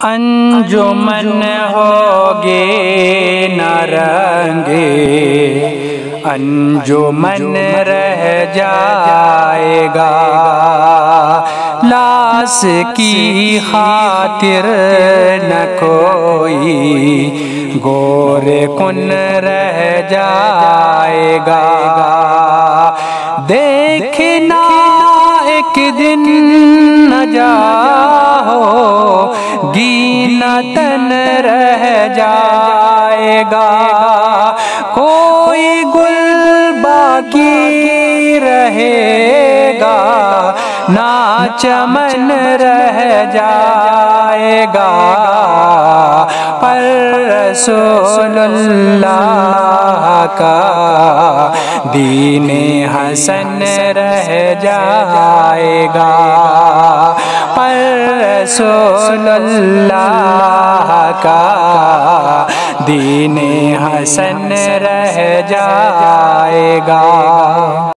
انجمن ہوگے نہ رنگے، انجمن رہ جائے گا، لاس کی خاطر نہ کوئی گورے کن رہ جائے گا۔ دیکھنا ایک دن نہ جاؤ گی نہ تن رہ جائے گا، کوئی گل باقی رہے گا نہ چمن رہ جائے گا، پر رسول اللہ کا دین حسن رہ جائے گا، پر رسول اللہ کا دین حسن رہ جائے گا۔